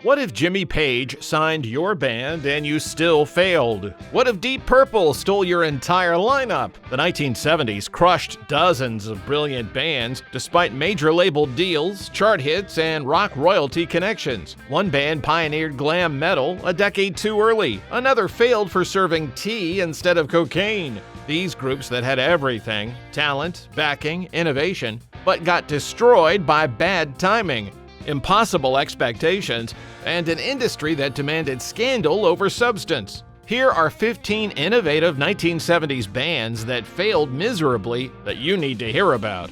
What if Jimmy Page signed your band and you still failed? What if Deep Purple stole your entire lineup? The 1970s crushed dozens of brilliant bands despite major label deals, chart hits, and rock royalty connections. One band pioneered glam metal a decade too early. Another failed for serving tea instead of cocaine. These groups that had everything, talent, backing, innovation, but got destroyed by bad timing, impossible expectations, and an industry that demanded scandal over substance. Here are 15 innovative 1970s bands that failed miserably that you need to hear about.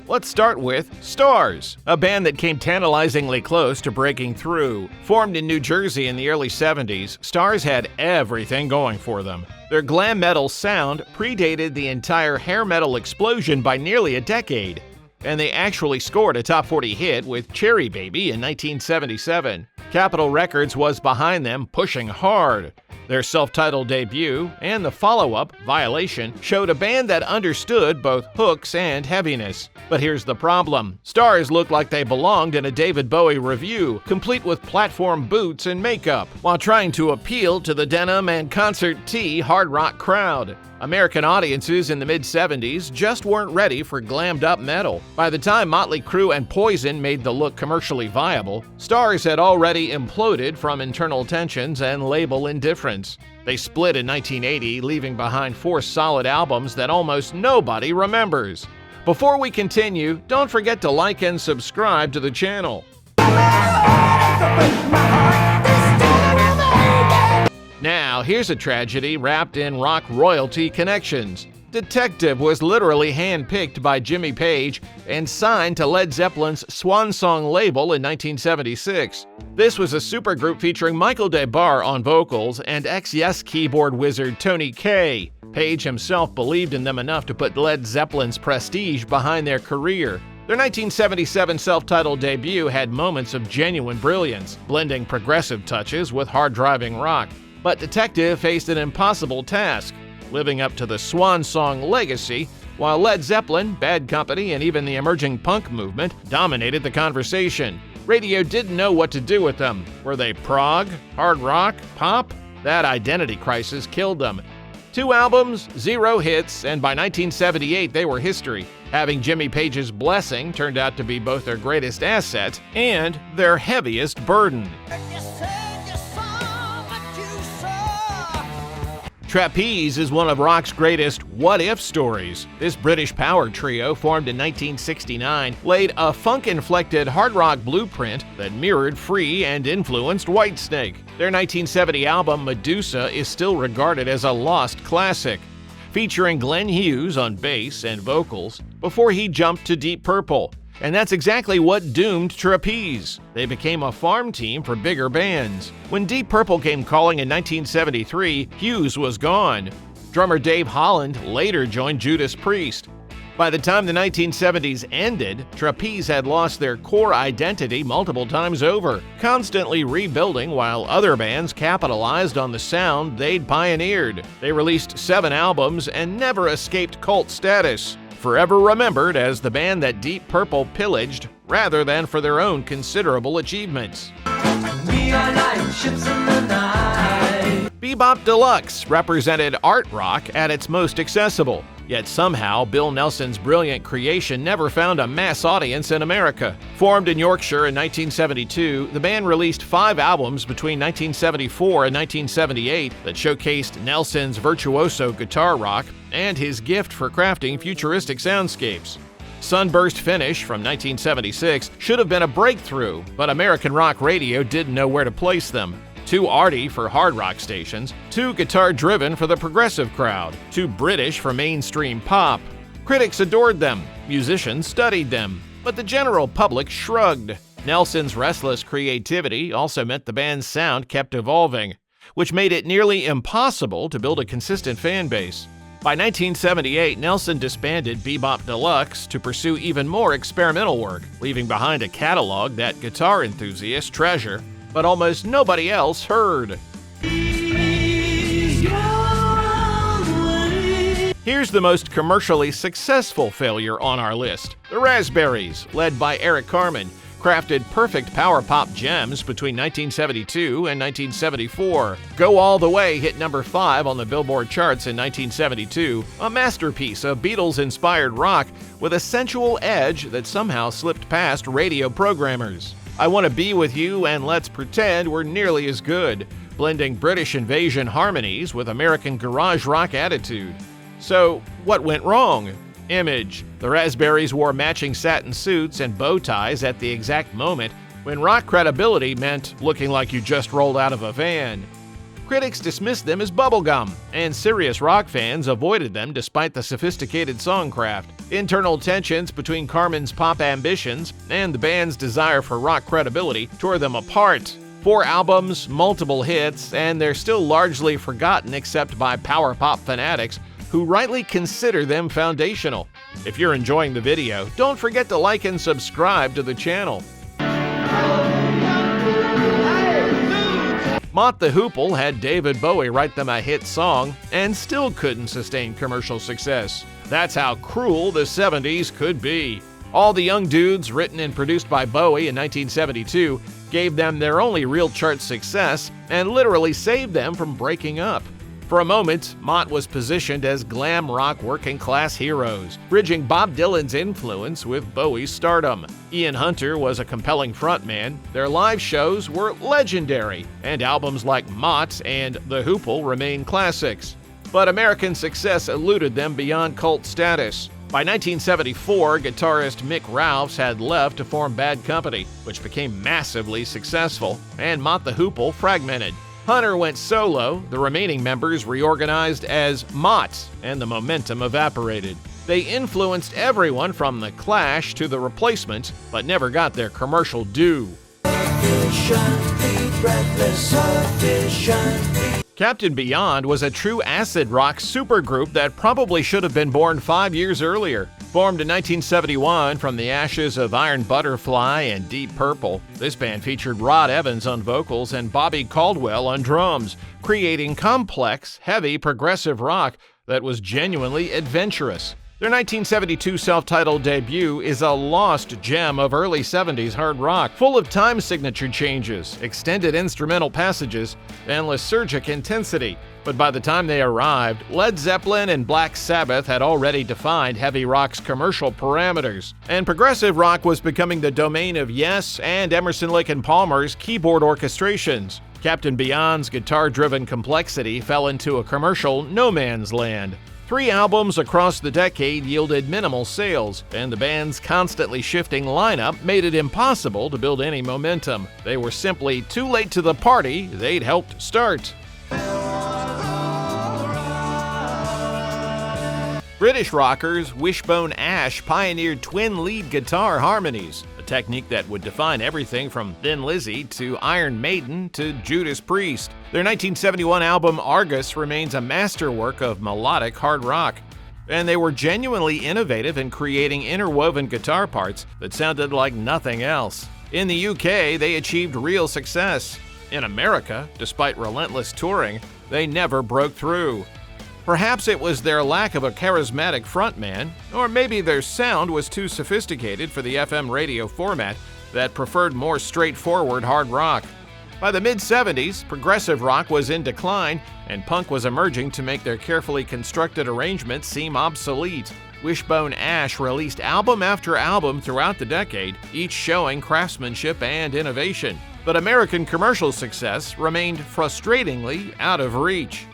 Let's start with Starz, a band that came tantalizingly close to breaking through. Formed in New Jersey in the early 70s, Starz had everything going for them. Their glam metal sound predated the entire hair metal explosion by nearly a decade, and they actually scored a top 40 hit with Cherry Baby in 1977. Capitol Records was behind them, pushing hard. Their self-titled debut and the follow-up, Violation, showed a band that understood both hooks and heaviness. But here's the problem. Starz looked like they belonged in a David Bowie review, complete with platform boots and makeup, while trying to appeal to the denim and concert tee hard rock crowd. American audiences in the mid-70s just weren't ready for glammed-up metal. By the time Motley Crue and Poison made the look commercially viable, Starz had already imploded from internal tensions and label indifference. They split in 1980, leaving behind 4 solid albums that almost nobody remembers. Before we continue, don't forget to like and subscribe to the channel. Now, here's a tragedy wrapped in rock royalty connections. Detective was literally handpicked by Jimmy Page and signed to Led Zeppelin's Swan Song label in 1976. This was a supergroup featuring Michael DeBar on vocals and ex-Yes keyboard wizard Tony Kaye. Page himself believed in them enough to put Led Zeppelin's prestige behind their career. Their 1977 self-titled debut had moments of genuine brilliance, blending progressive touches with hard-driving rock. But Detective faced an impossible task, living up to the Swan Song legacy, while Led Zeppelin, Bad Company, and even the emerging punk movement dominated the conversation. Radio didn't know what to do with them. Were they prog, hard rock, pop? That identity crisis killed them. 2 albums, 0 hits, and by 1978 they were history. Having Jimmy Page's blessing turned out to be both their greatest asset and their heaviest burden. Trapeze is one of rock's greatest what-if stories. This British power trio, formed in 1969, laid a funk-inflected hard rock blueprint that mirrored Free and influenced Whitesnake. Their 1970 album, Medusa, is still regarded as a lost classic, featuring Glenn Hughes on bass and vocals before he jumped to Deep Purple. And that's exactly what doomed Trapeze. They became a farm team for bigger bands. When Deep Purple came calling in 1973, Hughes was gone. Drummer Dave Holland later joined Judas Priest. By the time the 1970s ended, Trapeze had lost their core identity multiple times over, constantly rebuilding while other bands capitalized on the sound they'd pioneered. They released 7 albums and never escaped cult status, forever remembered as the band that Deep Purple pillaged rather than for their own considerable achievements. We are like ships in the night. Be-Bop Deluxe represented art rock at its most accessible, yet somehow Bill Nelson's brilliant creation never found a mass audience in America. Formed in Yorkshire in 1972, the band released 5 albums between 1974 and 1978 that showcased Nelson's virtuoso guitar rock and his gift for crafting futuristic soundscapes. Sunburst Finish from 1976 should have been a breakthrough, but American rock radio didn't know where to place them. Too arty for hard rock stations, too guitar-driven for the progressive crowd, too British for mainstream pop. Critics adored them, musicians studied them, but the general public shrugged. Nelson's restless creativity also meant the band's sound kept evolving, which made it nearly impossible to build a consistent fan base. By 1978, Nelson disbanded Be-Bop Deluxe to pursue even more experimental work, leaving behind a catalog that guitar enthusiasts treasure, but almost nobody else heard. Here's the most commercially successful failure on our list. The Raspberries, led by Eric Carmen, crafted perfect power pop gems between 1972 and 1974. Go All the Way hit number 5 on the Billboard charts in 1972, a masterpiece of Beatles-inspired rock with a sensual edge that somehow slipped past radio programmers. I Want to Be With You and Let's Pretend were nearly as good, blending British invasion harmonies with American garage rock attitude. So, what went wrong? Image. The Raspberries wore matching satin suits and bow ties at the exact moment when rock credibility meant looking like you just rolled out of a van. Critics dismissed them as bubblegum, and serious rock fans avoided them despite the sophisticated songcraft. Internal tensions between Carmen's pop ambitions and the band's desire for rock credibility tore them apart. 4 albums, multiple hits, and they're still largely forgotten except by power pop fanatics who rightly consider them foundational. If you're enjoying the video, don't forget to like and subscribe to the channel. Mott the Hoople had David Bowie write them a hit song and still couldn't sustain commercial success. That's how cruel the 70s could be. All the Young Dudes, written and produced by Bowie in 1972, gave them their only real chart success and literally saved them from breaking up. For a moment, Mott was positioned as glam rock working-class heroes, bridging Bob Dylan's influence with Bowie's stardom. Ian Hunter was a compelling frontman, their live shows were legendary, and albums like Mott and The Hoople remain classics. But American success eluded them beyond cult status. By 1974, guitarist Mick Ralphs had left to form Bad Company, which became massively successful, and Mott the Hoople fragmented. Hunter went solo, the remaining members reorganized as Mott, and the momentum evaporated. They influenced everyone from The Clash to The Replacements, but never got their commercial due. Captain Beyond was a true acid rock supergroup that probably should have been born 5 years earlier. Formed in 1971 from the ashes of Iron Butterfly and Deep Purple, this band featured Rod Evans on vocals and Bobby Caldwell on drums, creating complex, heavy, progressive rock that was genuinely adventurous. Their 1972 self-titled debut is a lost gem of early 70s hard rock, full of time signature changes, extended instrumental passages, and lysergic intensity. But by the time they arrived, Led Zeppelin and Black Sabbath had already defined heavy rock's commercial parameters, and progressive rock was becoming the domain of Yes and Emerson, Lake and Palmer's keyboard orchestrations. Captain Beyond's guitar-driven complexity fell into a commercial no man's land. 3 albums across the decade yielded minimal sales, and the band's constantly shifting lineup made it impossible to build any momentum. They were simply too late to the party they'd helped start. British rockers Wishbone Ash pioneered twin lead guitar harmonies, a technique that would define everything from Thin Lizzy to Iron Maiden to Judas Priest. Their 1971 album Argus remains a masterwork of melodic hard rock, and they were genuinely innovative in creating interwoven guitar parts that sounded like nothing else. In the UK, they achieved real success. In America, despite relentless touring, they never broke through. Perhaps it was their lack of a charismatic frontman, or maybe their sound was too sophisticated for the FM radio format that preferred more straightforward hard rock. By the mid-70s, progressive rock was in decline, and punk was emerging to make their carefully constructed arrangements seem obsolete. Wishbone Ash released album after album throughout the decade, each showing craftsmanship and innovation. But American commercial success remained frustratingly out of reach.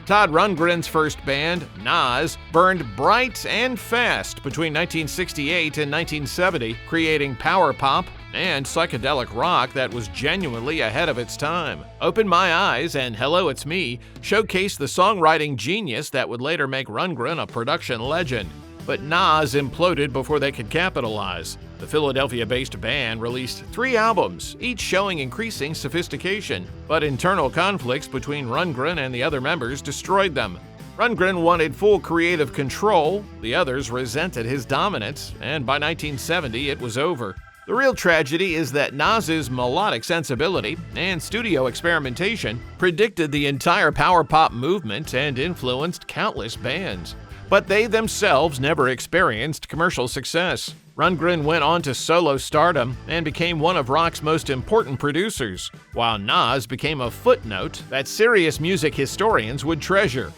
Todd Rundgren's first band, Nazz, burned bright and fast between 1968 and 1970, creating power pop and psychedelic rock that was genuinely ahead of its time. Open My Eyes and Hello It's Me showcased the songwriting genius that would later make Rundgren a production legend. But Nazz imploded before they could capitalize. The Philadelphia-based band released 3 albums, each showing increasing sophistication, but internal conflicts between Rundgren and the other members destroyed them. Rundgren wanted full creative control, the others resented his dominance, and by 1970 it was over. The real tragedy is that Nazz's melodic sensibility and studio experimentation predicted the entire power pop movement and influenced countless bands. But they themselves never experienced commercial success. Rundgren went on to solo stardom and became one of rock's most important producers, while Nazz became a footnote that serious music historians would treasure.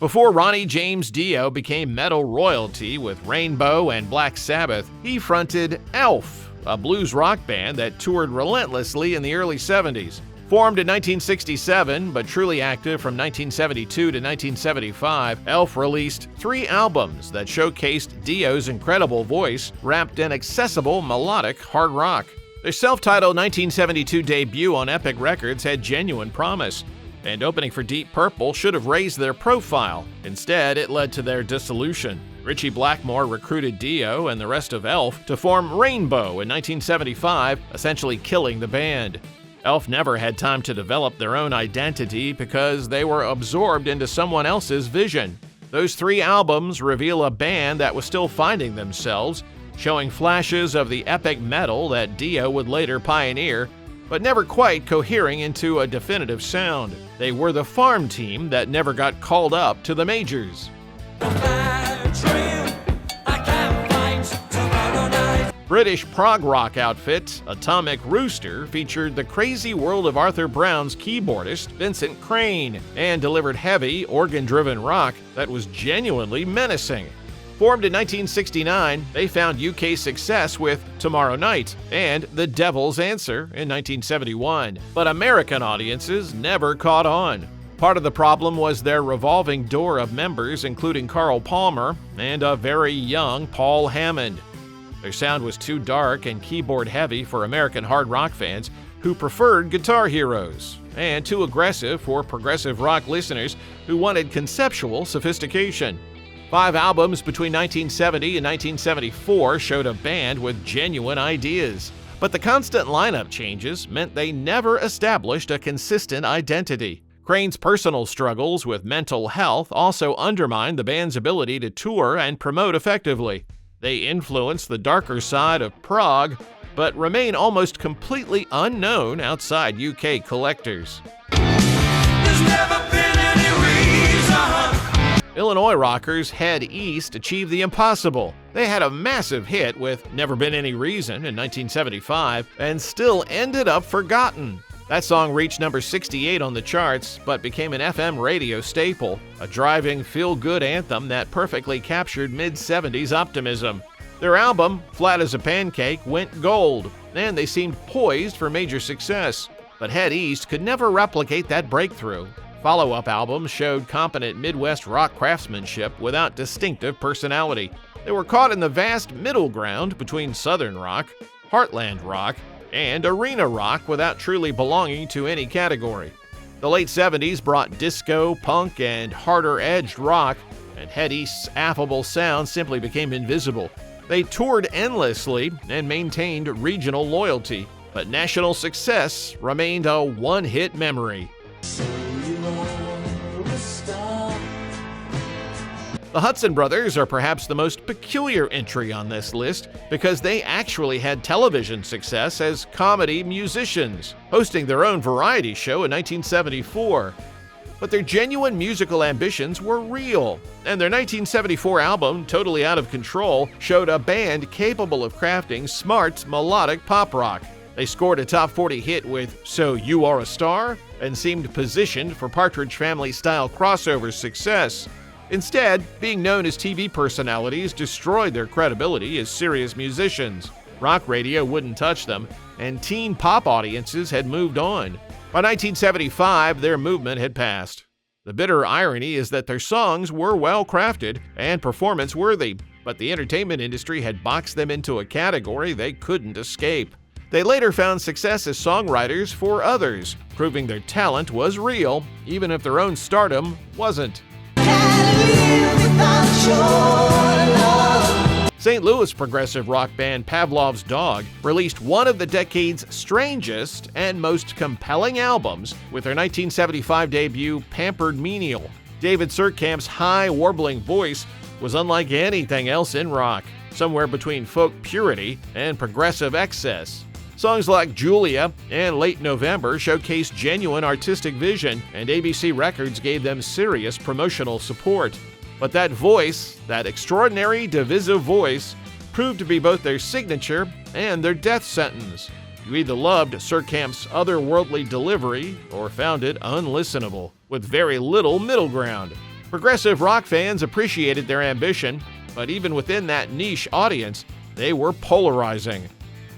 Before Ronnie James Dio became metal royalty with Rainbow and Black Sabbath, he fronted Elf, a blues rock band that toured relentlessly in the early 70s. Formed in 1967, but truly active from 1972 to 1975, Elf released 3 albums that showcased Dio's incredible voice wrapped in accessible melodic hard rock. Their self-titled 1972 debut on Epic Records had genuine promise, and opening for Deep Purple should have raised their profile. Instead, it led to their dissolution. Ritchie Blackmore recruited Dio and the rest of Elf to form Rainbow in 1975, essentially killing the band. Elf never had time to develop their own identity because they were absorbed into someone else's vision. Those 3 albums reveal a band that was still finding themselves, showing flashes of the epic metal that Dio would later pioneer, but never quite cohering into a definitive sound. They were the farm team that never got called up to the majors. British prog rock outfit Atomic Rooster featured the crazy world of Arthur Brown's keyboardist Vincent Crane and delivered heavy, organ-driven rock that was genuinely menacing. Formed in 1969, they found UK success with Tomorrow Night and The Devil's Answer in 1971, but American audiences never caught on. Part of the problem was their revolving door of members, including Carl Palmer and a very young Paul Hammond. Their sound was too dark and keyboard-heavy for American hard rock fans who preferred Guitar Heroes, and too aggressive for progressive rock listeners who wanted conceptual sophistication. 5 albums between 1970 and 1974 showed a band with genuine ideas, but the constant lineup changes meant they never established a consistent identity. Crane's personal struggles with mental health also undermined the band's ability to tour and promote effectively. They influence the darker side of prog, but remain almost completely unknown outside UK collectors. Illinois rockers Head East achieved the impossible. They had a massive hit with Never Been Any Reason in 1975 and still ended up forgotten. That song reached number 68 on the charts, but became an FM radio staple, a driving, feel-good anthem that perfectly captured mid-70s optimism. Their album, Flat as a Pancake, went gold, and they seemed poised for major success. But Head East could never replicate that breakthrough. Follow-up albums showed competent Midwest rock craftsmanship without distinctive personality. They were caught in the vast middle ground between Southern rock, heartland rock, and arena rock without truly belonging to any category. The late 70s brought disco, punk, and harder-edged rock, and Head East's affable sound simply became invisible. They toured endlessly and maintained regional loyalty, but national success remained a one-hit memory. The Hudson Brothers are perhaps the most peculiar entry on this list because they actually had television success as comedy musicians, hosting their own variety show in 1974. But their genuine musical ambitions were real, and their 1974 album, Totally Out of Control, showed a band capable of crafting smart, melodic pop rock. They scored a top 40 hit with So You Are a Star and seemed positioned for Partridge Family-style crossover success. Instead, being known as TV personalities destroyed their credibility as serious musicians. Rock radio wouldn't touch them, and teen pop audiences had moved on. By 1975, their movement had passed. The bitter irony is that their songs were well crafted and performance-worthy, but the entertainment industry had boxed them into a category they couldn't escape. They later found success as songwriters for others, proving their talent was real, even if their own stardom wasn't. St. Louis progressive rock band Pavlov's Dog released one of the decade's strangest and most compelling albums with their 1975 debut Pampered Menial. David Surkamp's high, warbling voice was unlike anything else in rock, somewhere between folk purity and progressive excess. Songs like Julia and Late November showcased genuine artistic vision, and ABC Records gave them serious promotional support. But that voice, that extraordinary divisive voice, proved to be both their signature and their death sentence. You either loved Surkamp's otherworldly delivery or found it unlistenable, with very little middle ground. Progressive rock fans appreciated their ambition, but even within that niche audience, they were polarizing.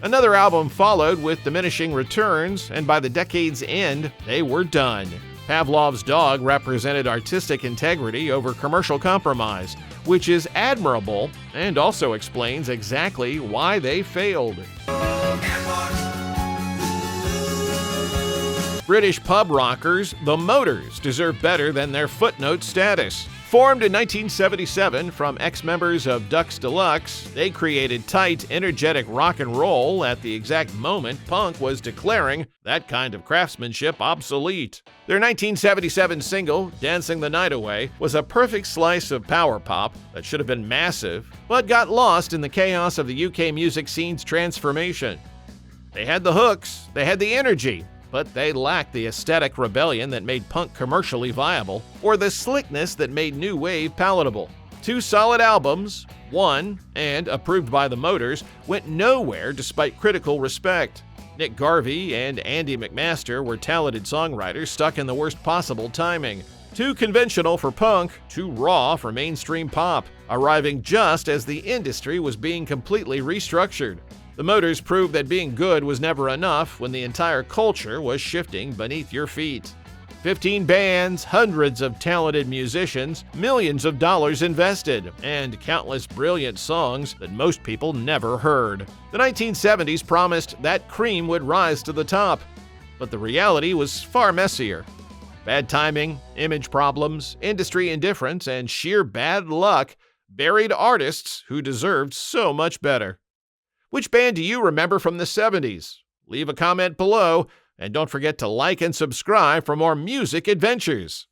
Another album followed with diminishing returns, and by the decade's end, they were done. Pavlov's dog represented artistic integrity over commercial compromise, which is admirable and also explains exactly why they failed. British pub rockers, the Motors, deserve better than their footnote status. Formed in 1977 from ex-members of Dux Deluxe, they created tight, energetic rock and roll at the exact moment punk was declaring that kind of craftsmanship obsolete. Their 1977 single, Dancing the Night Away, was a perfect slice of power pop that should have been massive, but got lost in the chaos of the UK music scene's transformation. They had the hooks, they had the energy, but they lacked the aesthetic rebellion that made punk commercially viable, or the slickness that made new wave palatable. Two solid albums, one, and approved by the Motors, went nowhere despite critical respect. Nick Garvey and Andy McMaster were talented songwriters stuck in the worst possible timing. Too conventional for punk, too raw for mainstream pop, arriving just as the industry was being completely restructured. The Motors proved that being good was never enough when the entire culture was shifting beneath your feet. 15 bands, hundreds of talented musicians, millions of dollars invested, and countless brilliant songs that most people never heard. The 1970s promised that cream would rise to the top, but the reality was far messier. Bad timing, image problems, industry indifference, and sheer bad luck buried artists who deserved so much better. Which band do you remember from the 70s? Leave a comment below, and don't forget to like and subscribe for more music adventures.